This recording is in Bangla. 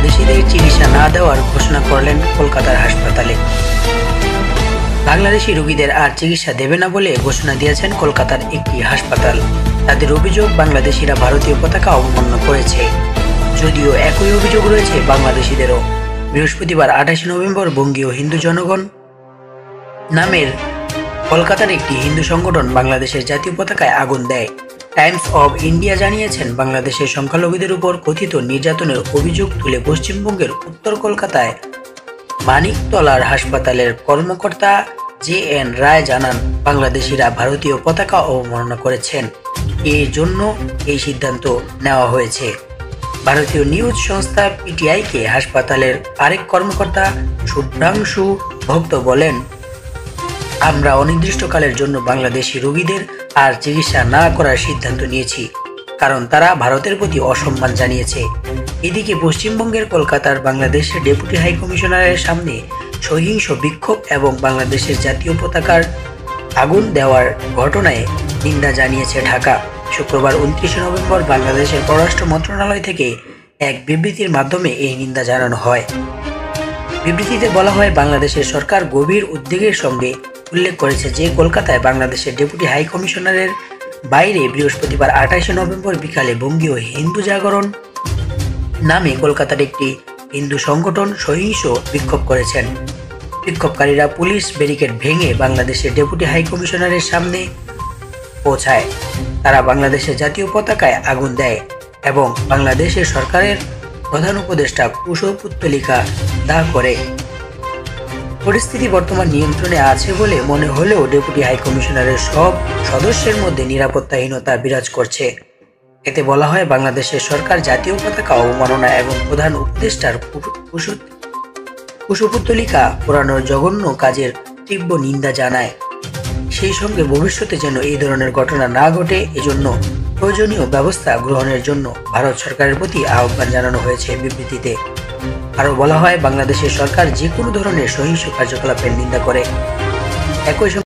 বাংলাদেশিদের চিকিৎসা না দেওয়ার ঘোষণা করলেন কলকাতার হাসপাতালে। বাংলাদেশি রোগীদের আর চিকিৎসা দেবে না বলে ঘোষণা দিয়েছেন কলকাতার একটি হাসপাতাল। তাদের অভিযোগ, বাংলাদেশিরা ভারতীয় পতাকা অবমাননা করেছে। যদিও একই অভিযোগ রয়েছে বাংলাদেশিদেরও। বৃহস্পতিবার 28 নভেম্বর বঙ্গীয় হিন্দু জনগণ নামের কলকাতার একটি হিন্দু সংগঠন বাংলাদেশের জাতীয় পতাকায় আগুন দেয়। টাইমস অব ইন্ডিয়া জানিয়েছেন, বাংলাদেশের সংখ্যালঘুদের উপর কথিত নির্যাতনের অভিযোগ তুলে পশ্চিমবঙ্গের উত্তর কলকাতায় মানিকতলার হাসপাতালের কর্মকর্তা JN রায় জানান, বাংলাদেশিরা ভারতীয় পতাকা অবমাননা করেছেন। এর জন্য এই সিদ্ধান্ত নেওয়া হয়েছে। ভারতীয় নিউজ সংস্থা PTI-কে হাসপাতালের আরেক কর্মকর্তা শুভ্রাংশু ভক্ত বলেন, আমরা অনির্দিষ্টকালের জন্য বাংলাদেশি রোগীদের আর চিকিৎসা না করার সিদ্ধান্ত নিয়েছি, কারণ তারা ভারতের প্রতি অসম্মান জানিয়েছে। এদিকে পশ্চিমবঙ্গের কলকাতার বাংলাদেশের ডেপুটি হাই কমিশনারের সামনে সহিংস বিক্ষোভ এবং বাংলাদেশের জাতীয় পতাকার আগুন দেওয়ার ঘটনায় নিন্দা জানিয়েছে ঢাকা। শুক্রবার 29 নভেম্বর বাংলাদেশের পররাষ্ট্র মন্ত্রণালয় থেকে এক বিবৃতির মাধ্যমে এই নিন্দা জানানো হয়। বিবৃতিতে বলা হয়, বাংলাদেশের সরকার গভীর উদ্বেগের সঙ্গে উল্লেখ করেছে যে কলকাতায় বাংলাদেশের ডেপুটি হাই কমিশনারের বাইরে বৃহস্পতিবার 28 নভেম্বর বিকালে বঙ্গীয় হিন্দু জাগরণ নামে কলকাতার একটি হিন্দু সংগঠন সহিংস বিক্ষোভ করেছেন। বিক্ষোভকারীরা পুলিশ ব্যারিকেড ভেঙে বাংলাদেশের ডেপুটি হাই কমিশনারের সামনে পৌঁছায়। তারা বাংলাদেশের জাতীয় পতাকায় আগুন দেয় এবং বাংলাদেশের সরকারের প্রধান উপদেষ্টা কুশপুত্তলিকা দাহ করে। পরিস্থিতি বর্তমান নিয়ন্ত্রণে আছে বলে মনে হলেও ডেপুটি হাই কমিশনারের সব সদস্যের মধ্যে নিরাপত্তাহীনতা বিরাজ করছে। এতে বলা হয়, বাংলাদেশের সরকার জাতীয় পতাকা অবমাননা এবং প্রধান উপদেষ্টার কুশপুত্তলিকা পোড়ানোর জঘন্য কাজের তীব্র নিন্দা জানায়। সেই সঙ্গে ভবিষ্যতে যেন এই ধরনের ঘটনা না ঘটে এজন্য প্রয়োজনীয় ব্যবস্থা গ্রহণের জন্য ভারত সরকারের প্রতি আহ্বান জানানো হয়েছে বিবৃতিতে। আরও বলা হয়, বাংলাদেশের সরকার যে কোনো ধরনের সহিংস কার্যকলাপের নিন্দা করে। একই